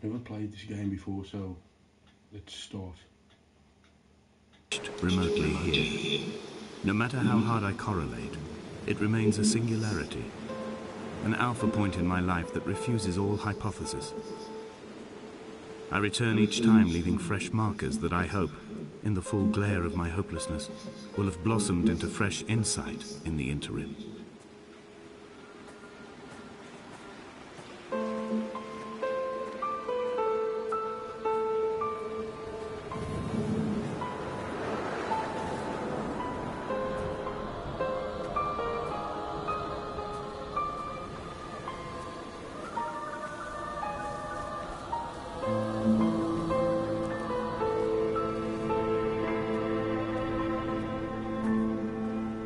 I've never played this game before, so let's start. Remotely here. No matter how hard I correlate, it remains a singularity. An alpha point in my life that refuses all hypothesis. I return each time leaving fresh markers that I hope, in the full glare of my hopelessness, will have blossomed into fresh insight in the interim.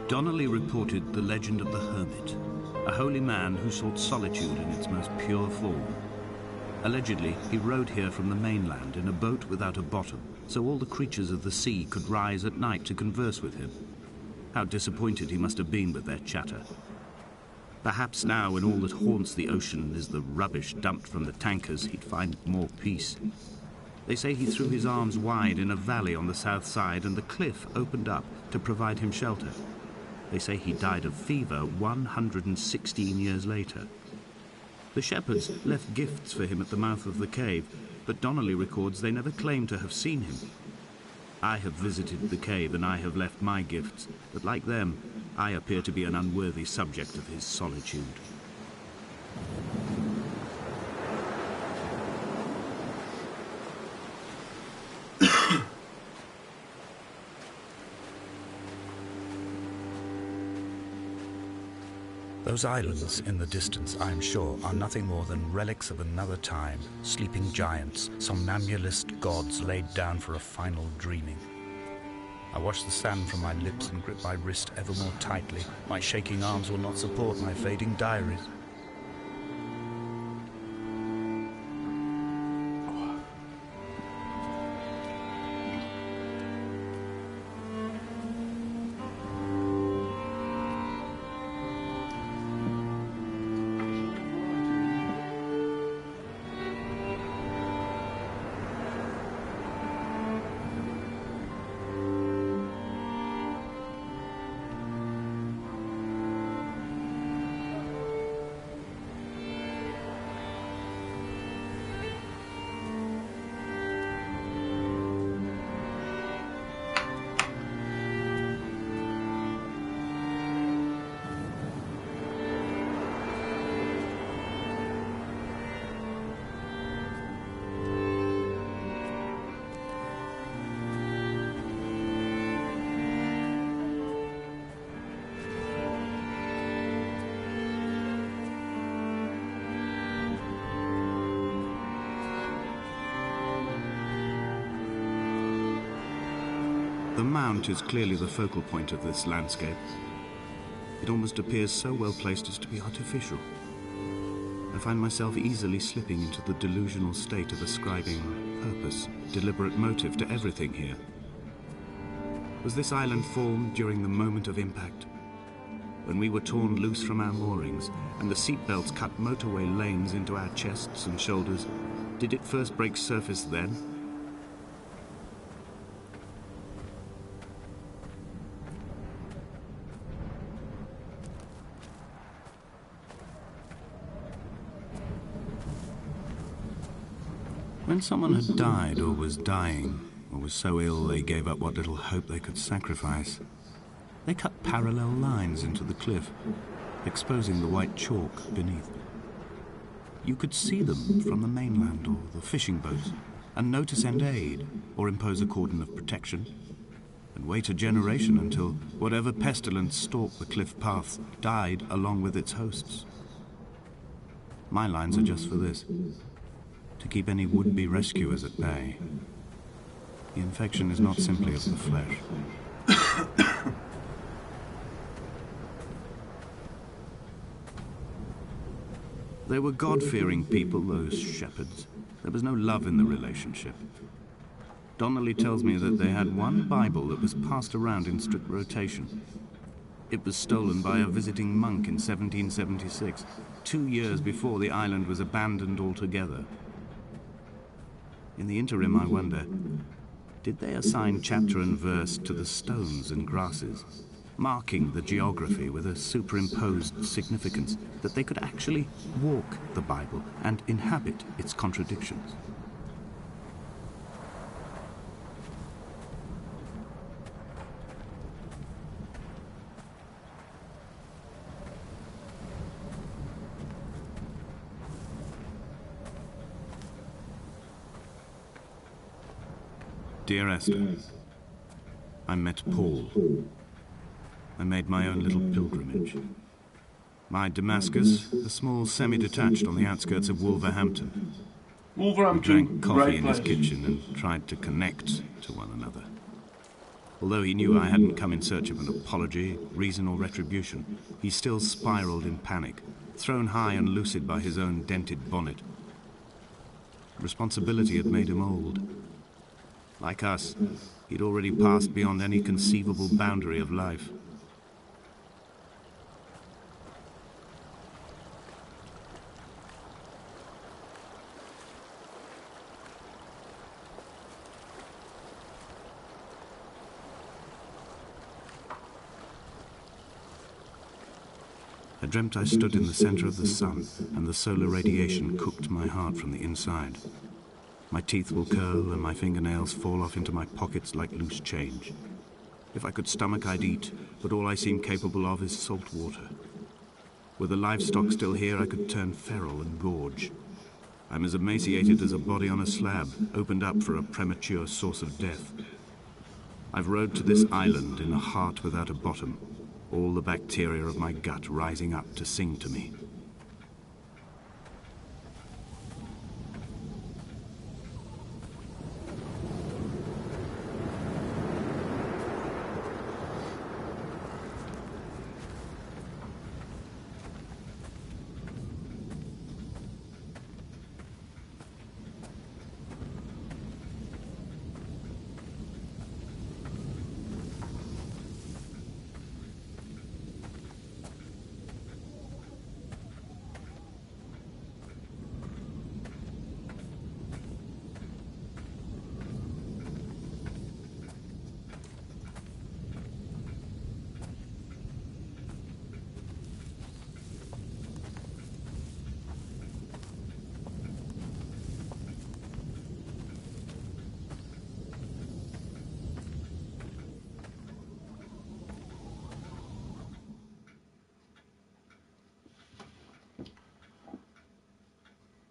Donnelly reported the legend of the hermit, a holy man who sought solitude in its most pure form. Allegedly, he rode here from the mainland in a boat without a bottom, so all the creatures of the sea could rise at night to converse with him. How disappointed he must have been with their chatter. Perhaps now, when all that haunts the ocean is the rubbish dumped from the tankers, he'd find more peace. They say he threw his arms wide in a valley on the south side, and the cliff opened up to provide him shelter. They say he died of fever 116 years later. The shepherds left gifts for him at the mouth of the cave, but Donnelly records they never claimed to have seen him. I have visited the cave and I have left my gifts, but like them, I appear to be an unworthy subject of his solitude. Those islands in the distance, I am sure, are nothing more than relics of another time, sleeping giants, somnambulist gods laid down for a final dreaming. I wash the sand from my lips and grip my wrist ever more tightly. My shaking arms will not support my fading diaries. The mount is clearly the focal point of this landscape. It almost appears so well placed as to be artificial. I find myself easily slipping into the delusional state of ascribing purpose, deliberate motive to everything here. Was this island formed during the moment of impact? When we were torn loose from our moorings and the seatbelts cut motorway lanes into our chests and shoulders, did it first break surface then? When someone had died or was dying, or was so ill they gave up what little hope they could sacrifice, they cut parallel lines into the cliff, exposing the white chalk beneath. You could see them from the mainland or the fishing boats, and know to send aid or impose a cordon of protection, and wait a generation until whatever pestilence stalked the cliff paths died along with its hosts. My lines are just for this. To keep any would-be rescuers at bay. The infection is not simply of the flesh. They were God-fearing people, those shepherds. There was no love in the relationship. Donnelly tells me that they had one Bible that was passed around in strict rotation. It was stolen by a visiting monk in 1776, 2 years before the island was abandoned altogether. In the interim, I wonder, did they assign chapter and verse to the stones and grasses, marking the geography with a superimposed significance that they could actually walk the Bible and inhabit its contradictions? Dear Esther, I met Paul. I made my own little pilgrimage. My Damascus, a small semi-detached on the outskirts of Wolverhampton. We drank coffee in his kitchen and tried to connect to one another. Although he knew I hadn't come in search of an apology, reason or retribution, he still spiraled in panic, thrown high and lucid by his own dented bonnet. Responsibility had made him old. Like us, he'd already passed beyond any conceivable boundary of life. I dreamt I stood in the center of the sun, and the solar radiation cooked my heart from the inside. My teeth will curl and my fingernails fall off into my pockets like loose change. If I could stomach, I'd eat, but all I seem capable of is salt water. Were the livestock still here, I could turn feral and gorge. I'm as emaciated as a body on a slab, opened up for a premature source of death. I've rowed to this island in a heart without a bottom, all the bacteria of my gut rising up to sing to me.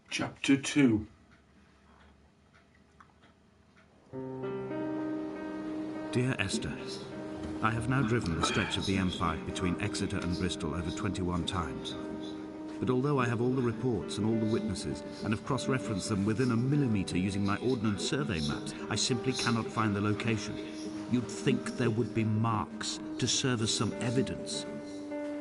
Chapter 2. Dear Esther, I have now driven the stretch of the M5 between Exeter and Bristol over 21 times. But although I have all the reports and all the witnesses, and have cross-referenced them within a millimetre using my Ordnance Survey maps, I simply cannot find the location. You'd think there would be marks to serve as some evidence.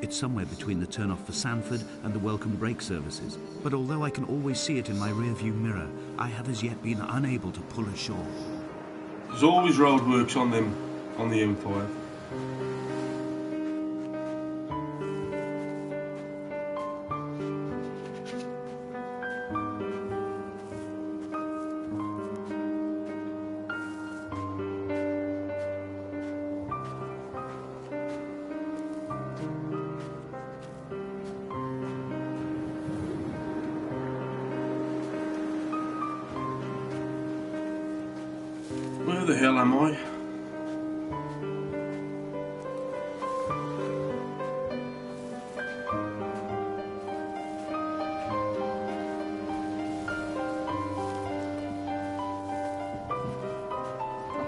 It's somewhere between the turn-off for Sanford and the welcome brake services. But although I can always see it in my rear-view mirror, I have as yet been unable to pull ashore. There's always roadworks on the M5. Where the hell am I?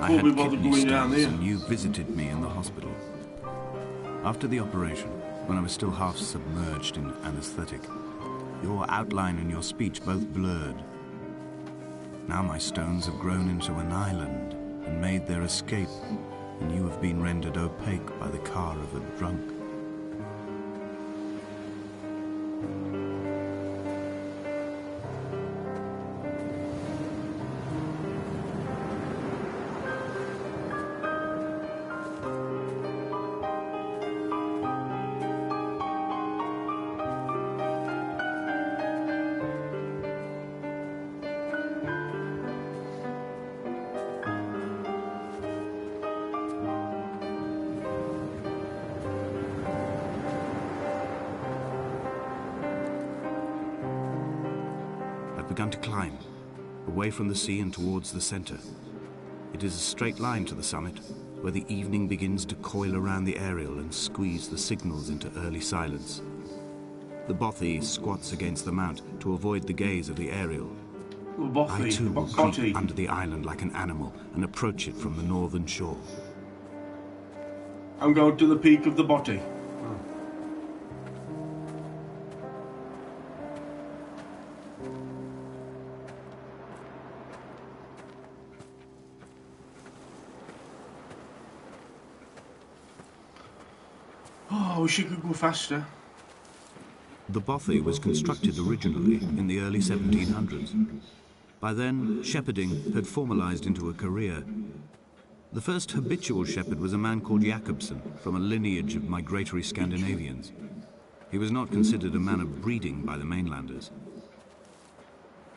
I had kidney stones and you visited me in the hospital. After the operation, when I was still half submerged in anesthetic, your outline and your speech both blurred. Now my stones have grown into an island and made their escape, and you have been rendered opaque by the car of a drunk. I've begun to climb, away from the sea and towards the centre. It is a straight line to the summit, where the evening begins to coil around the aerial and squeeze the signals into early silence. The bothy squats against the mount to avoid the gaze of the aerial. I too will creep under the island like an animal and approach it from the northern shore. I'm going to the peak of the bothy. Oh, I wish you could go faster. The bothy was constructed originally in the early 1700s. By then, shepherding had formalized into a career. The first habitual shepherd was a man called Jakobsen, from a lineage of migratory Scandinavians. He was not considered a man of breeding by the mainlanders.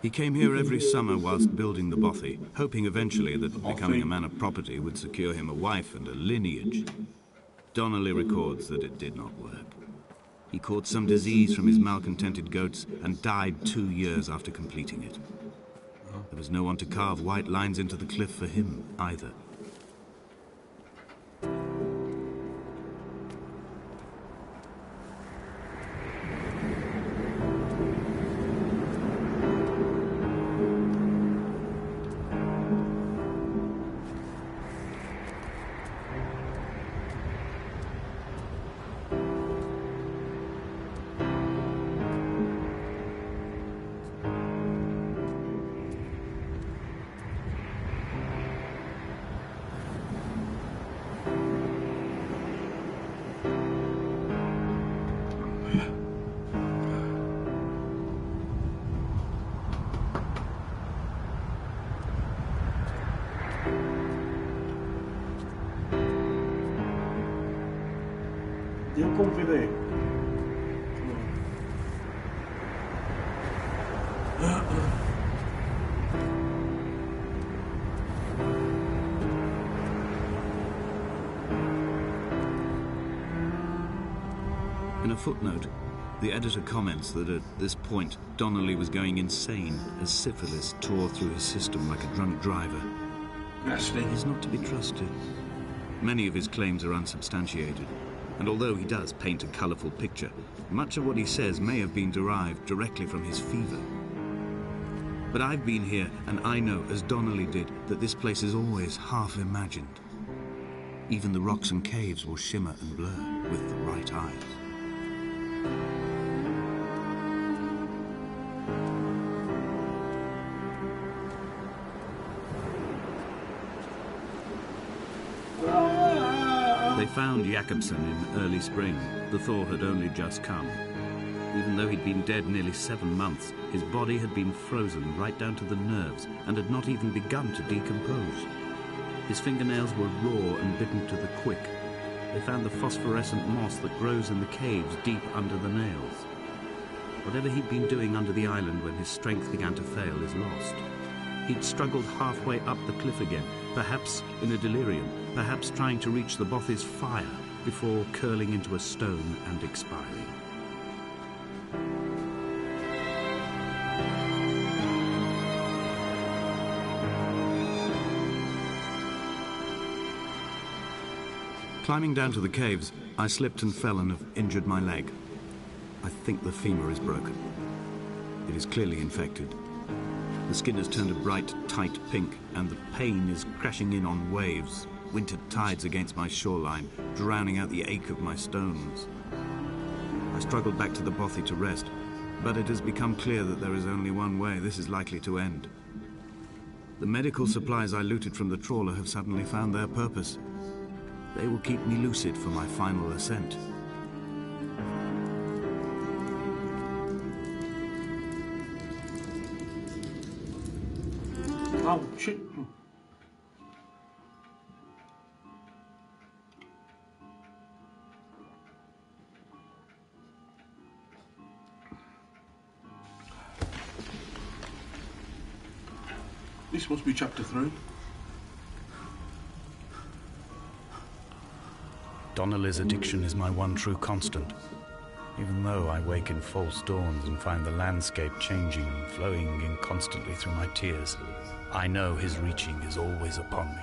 He came here every summer whilst building the bothy, hoping eventually that becoming a man of property would secure him a wife and a lineage. Donnelly records that it did not work. He caught some disease from his malcontented goats and died 2 years after completing it. There was no one to carve white lines into the cliff for him either. You'll come for there. In a footnote, the editor comments that at this point, Donnelly was going insane as syphilis tore through his system like a drunk driver. Nasty. He's not to be trusted. Many of his claims are unsubstantiated, and although he does paint a colourful picture, much of what he says may have been derived directly from his fever. But I've been here, and I know, as Donnelly did, that this place is always half imagined. Even the rocks and caves will shimmer and blur with the right eyes. They found Jakobsen in early spring. The thaw had only just come. Even though he'd been dead nearly 7 months, his body had been frozen right down to the nerves and had not even begun to decompose. His fingernails were raw and bitten to the quick. They found the phosphorescent moss that grows in the caves deep under the nails. Whatever he'd been doing under the island when his strength began to fail is lost. He'd struggled halfway up the cliff again, perhaps in a delirium, perhaps trying to reach the bothy's fire before curling into a stone and expiring. Climbing down to the caves, I slipped and fell and have injured my leg. I think the femur is broken. It is clearly infected. The skin has turned a bright, tight pink, and the pain is crashing in on waves, winter tides against my shoreline, drowning out the ache of my stones. I struggled back to the bothy to rest, but it has become clear that there is only one way this is likely to end. The medical supplies I looted from the trawler have suddenly found their purpose. They will keep me lucid for my final ascent. Oh, shit. This must be chapter 3. Donnelly's addiction is my one true constant. Even though I wake in false dawns and find the landscape changing, flowing in constantly through my tears, I know his reaching is always upon me.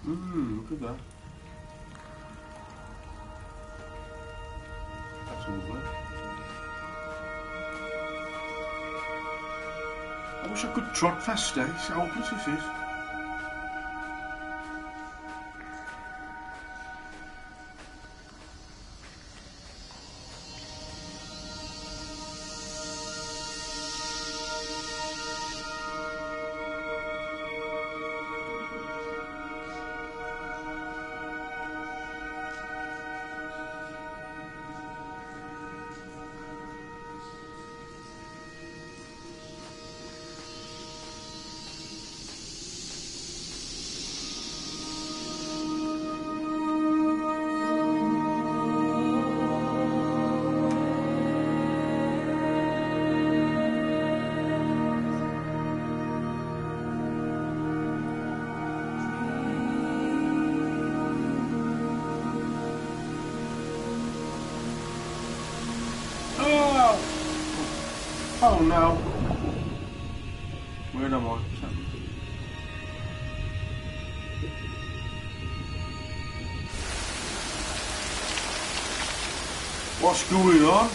Look at that. That's lovely. I wish I could trot faster. It's hopeless, this is. Oh no. Where am I? What's going on?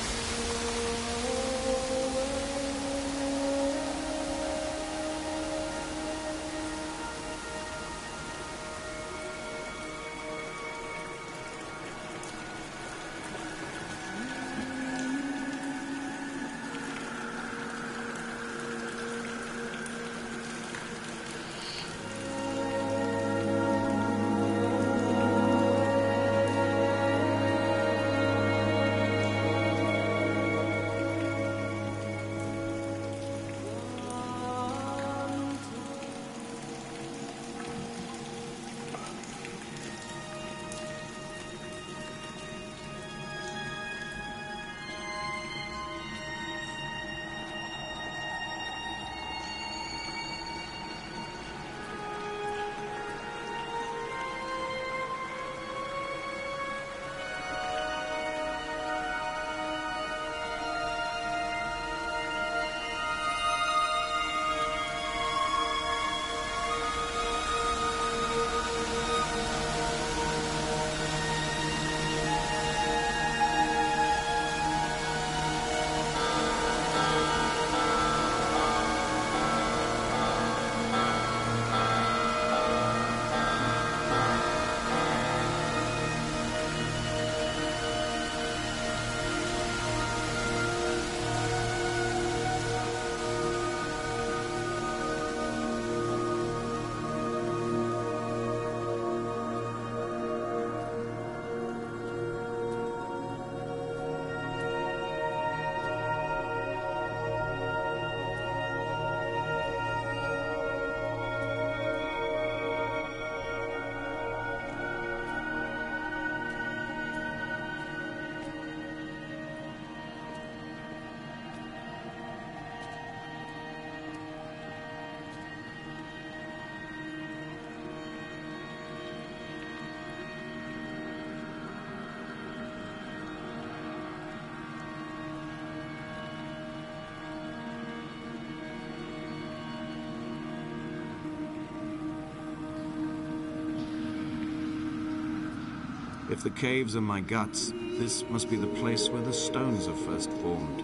If the caves are my guts, this must be the place where the stones are first formed.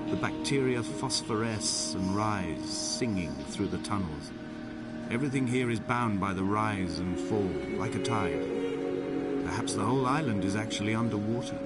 The bacteria phosphoresce and rise, singing through the tunnels. Everything here is bound by the rise and fall, like a tide. Perhaps the whole island is actually underwater.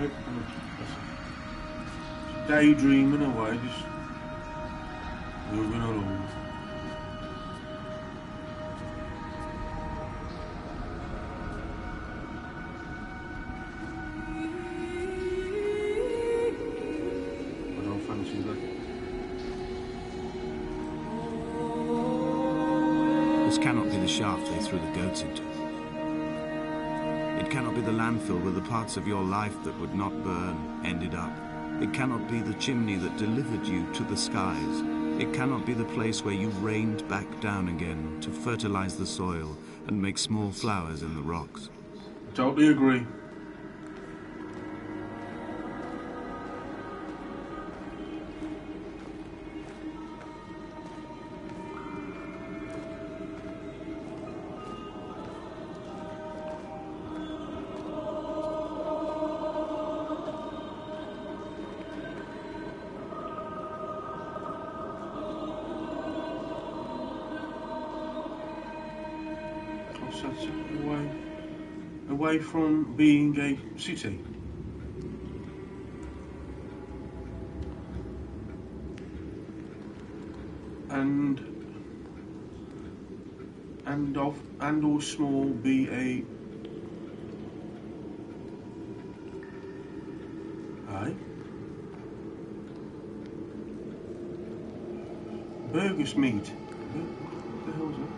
bed. Daydreaming away, just moving along. I don't fancy that. This cannot be the shaft they threw the goats into. It cannot be the landfill where the parts of your life that would not burn ended up. It cannot be the chimney that delivered you to the skies. It cannot be the place where you rained back down again to fertilize the soil and make small flowers in the rocks. Totally agree. So it's away from being a city. And or small be a burger's meat. What the hell is that?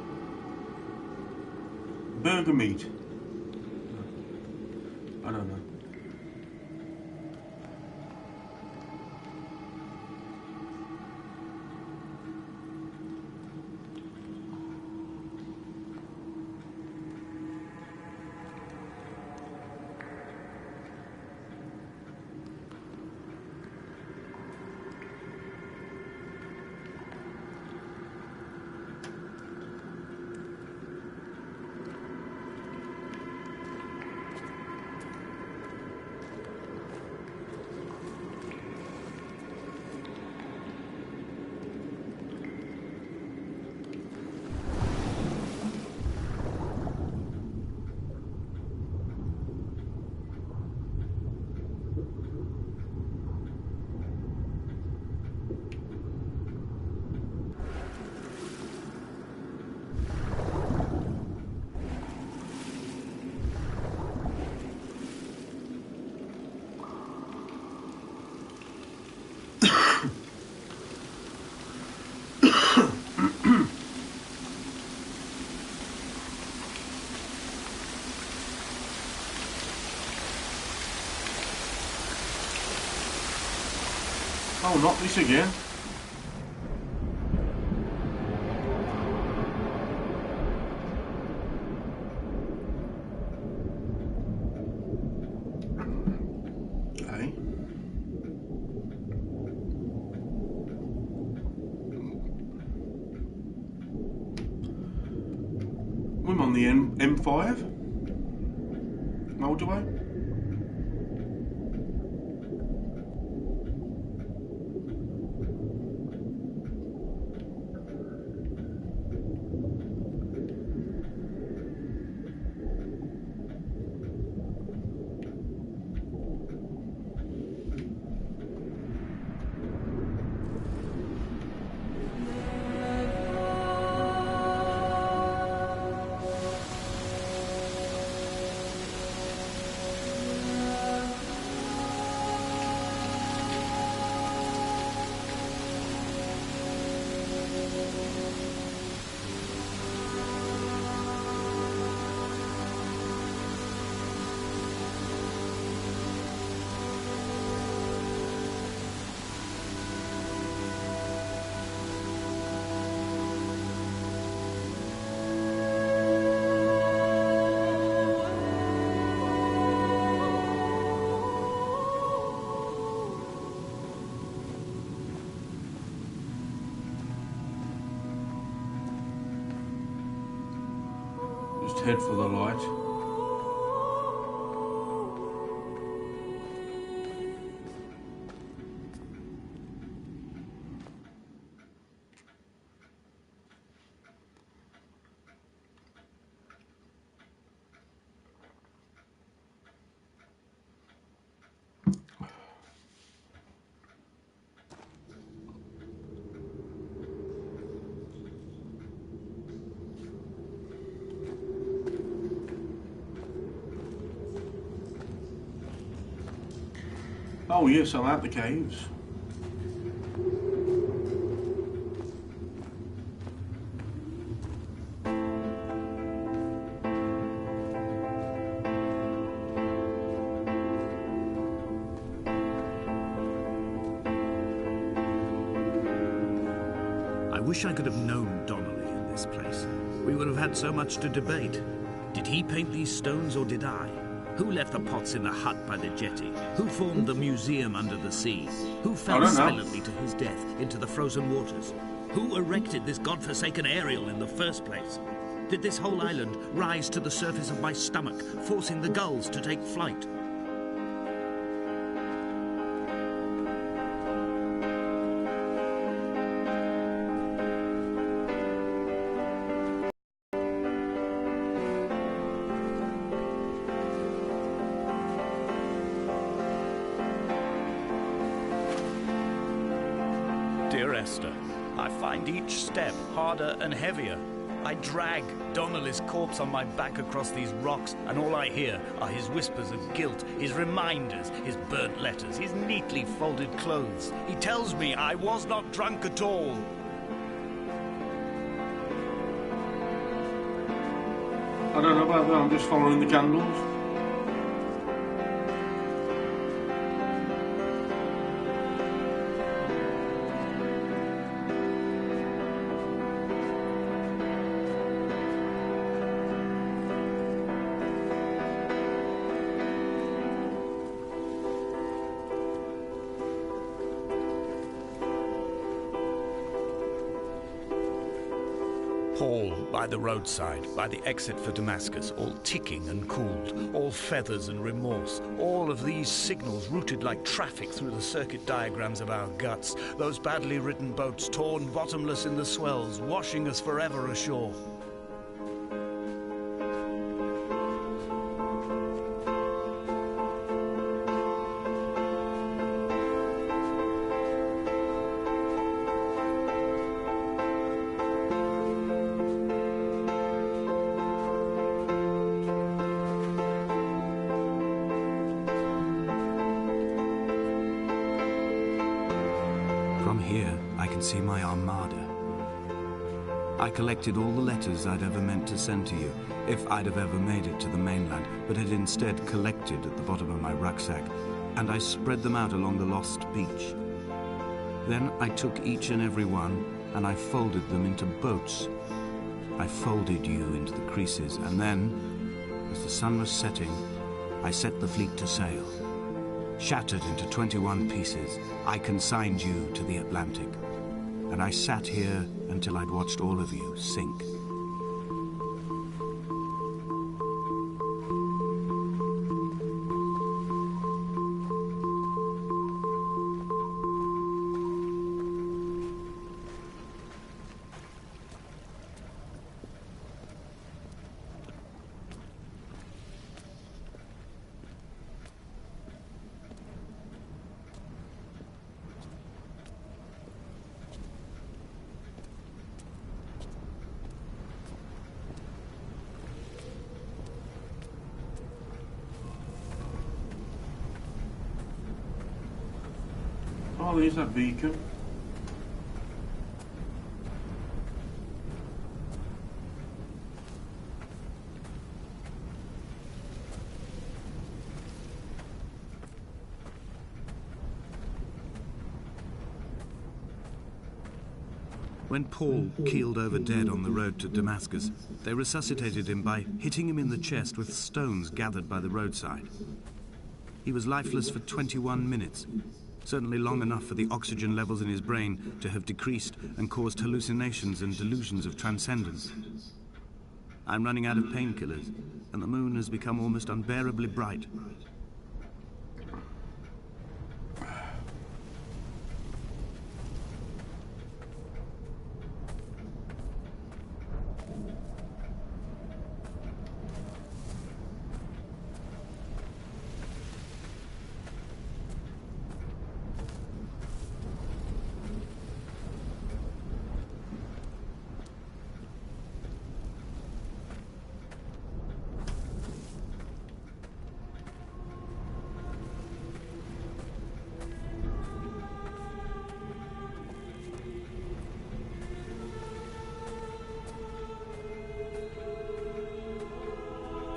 Burger meat. I don't know. Oh, not this again. Okay. I'm on the M5 motorway. Just head for the light. Oh yes, I'm at the caves. I wish I could have known Donnelly in this place. We would have had so much to debate. Did he paint these stones or did I? Who left the pots in the hut by the jetty? Who formed the museum under the sea? Who fell silently to his death into the frozen waters? Who erected this godforsaken aerial in the first place? Did this whole island rise to the surface of my stomach, forcing the gulls to take flight? Dear Esther, I find each step harder and heavier. I drag Donnelly's corpse on my back across these rocks, and all I hear are his whispers of guilt, his reminders, his burnt letters, his neatly folded clothes. He tells me I was not drunk at all. I don't know about that, I'm just following the candles. Paul, by the roadside, by the exit for Damascus, all ticking and cooled, all feathers and remorse, all of these signals routed like traffic through the circuit diagrams of our guts, those badly written boats torn bottomless in the swells, washing us forever ashore. From here, I can see my armada. I collected all the letters I'd ever meant to send to you, if I'd have ever made it to the mainland, but had instead collected at the bottom of my rucksack, and I spread them out along the lost beach. Then I took each and every one, and I folded them into boats. I folded you into the creases, and then, as the sun was setting, I set the fleet to sail. Shattered into 21 pieces, I consigned you to the Atlantic, and I sat here until I'd watched all of you sink. Oh, there's that beacon. When Paul keeled over dead on the road to Damascus, they resuscitated him by hitting him in the chest with stones gathered by the roadside. He was lifeless for 21 minutes, certainly long enough for the oxygen levels in his brain to have decreased and caused hallucinations and delusions of transcendence. I'm running out of painkillers, and the moon has become almost unbearably bright.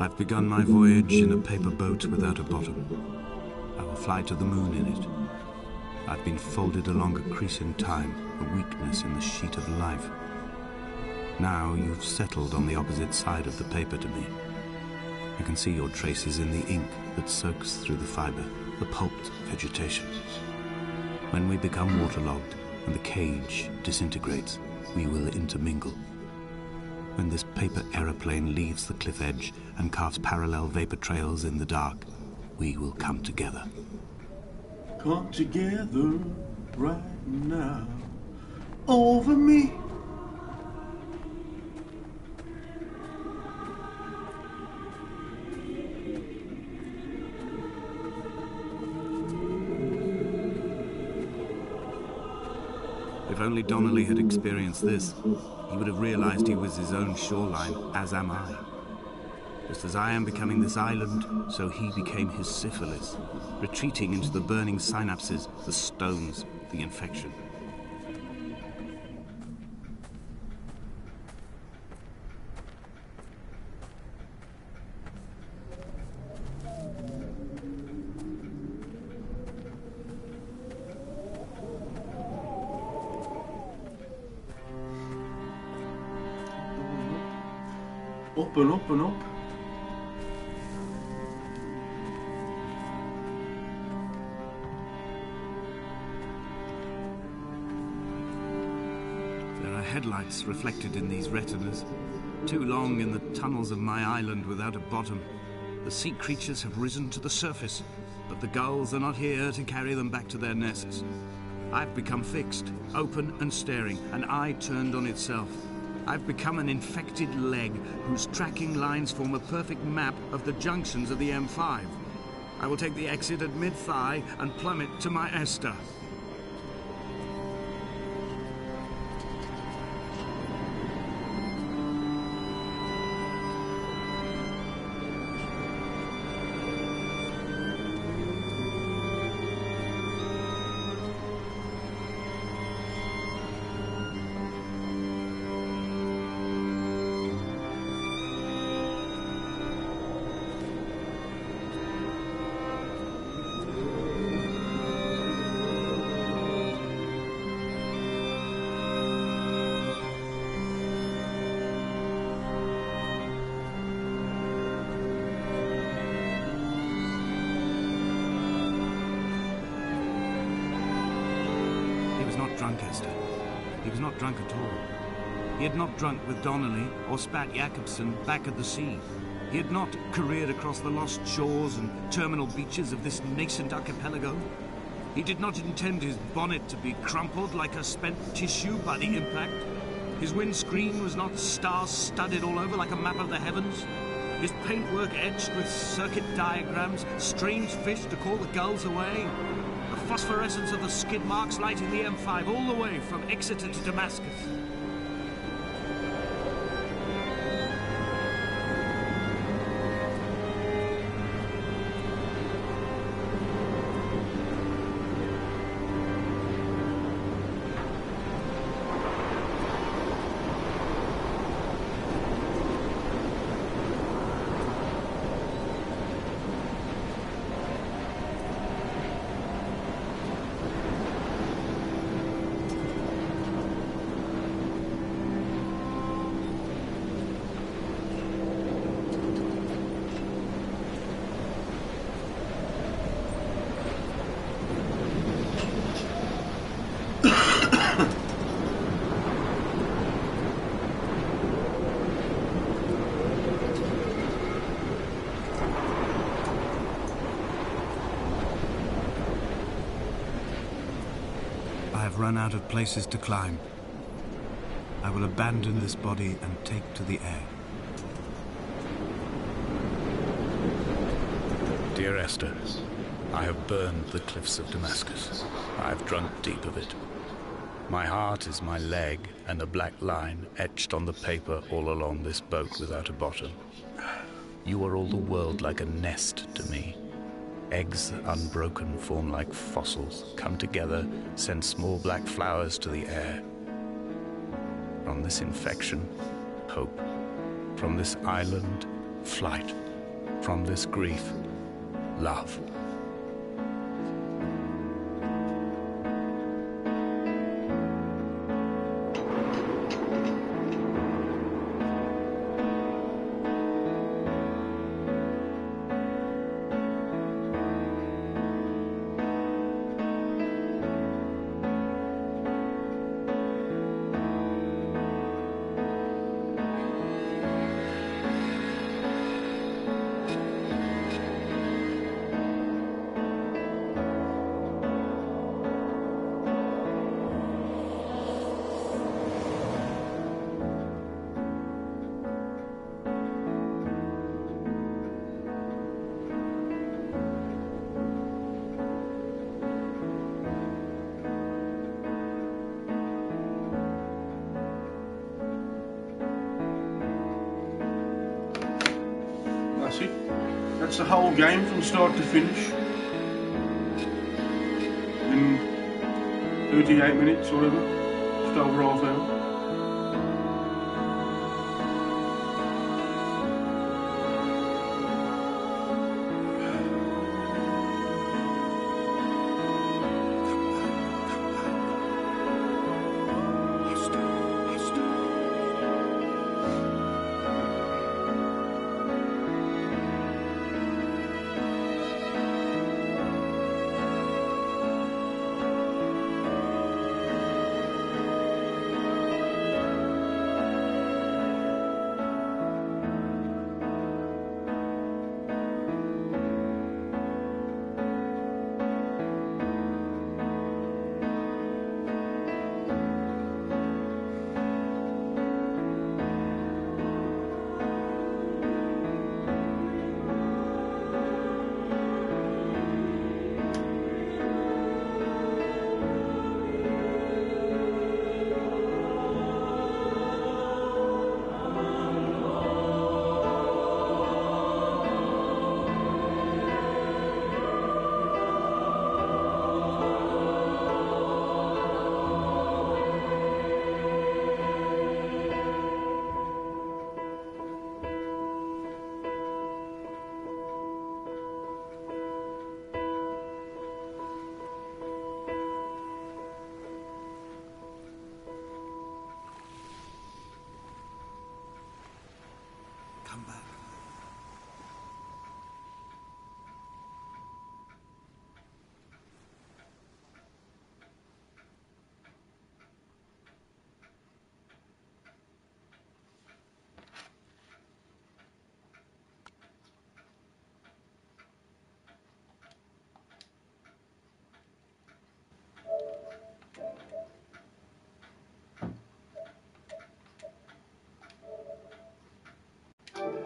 I've begun my voyage in a paper boat without a bottom. I will fly to the moon in it. I've been folded along a crease in time, a weakness in the sheet of life. Now you've settled on the opposite side of the paper to me. I can see your traces in the ink that soaks through the fiber, the pulped vegetation. When we become waterlogged and the cage disintegrates, we will intermingle. When this paper aeroplane leaves the cliff edge and carves parallel vapor trails in the dark, we will come together. Come together right now over me. If only Donnelly had experienced this, he would have realized he was his own shoreline, as am I. Just as I am becoming this island, so he became his syphilis, retreating into the burning synapses, the stones, the infection. Up and up and up. There are headlights reflected in these retinas. Too long in the tunnels of my island without a bottom. The sea creatures have risen to the surface, but the gulls are not here to carry them back to their nests. I've become fixed, open and staring, an eye turned on itself. I've become an infected leg whose tracking lines form a perfect map of the junctions of the M5. I will take the exit at mid-thigh and plummet to my ester. Drunk, Esther. He was not drunk at all. He had not drunk with Donnelly or spat Jacobson back at the sea. He had not careered across the lost shores and terminal beaches of this nascent archipelago. He did not intend his bonnet to be crumpled like a spent tissue by the impact. His windscreen was not star-studded all over like a map of the heavens. His paintwork etched with circuit diagrams, strange fish to call the gulls away. The phosphorescence of the skid marks lighting the M5 all the way from Exeter to Damascus. Run out of places to climb. I will abandon this body and take to the air. Dear Esther, I have burned the cliffs of Damascus. I have drunk deep of it. My heart is my leg and a black line etched on the paper all along this boat without a bottom. You are all the world like a nest to me. Eggs unbroken form like fossils, come together, send small black flowers to the air. From this infection, hope. From this island, flight. from this grief, love. That's it. That's the whole game from start to finish. In 38 minutes or whatever. Just over half hour.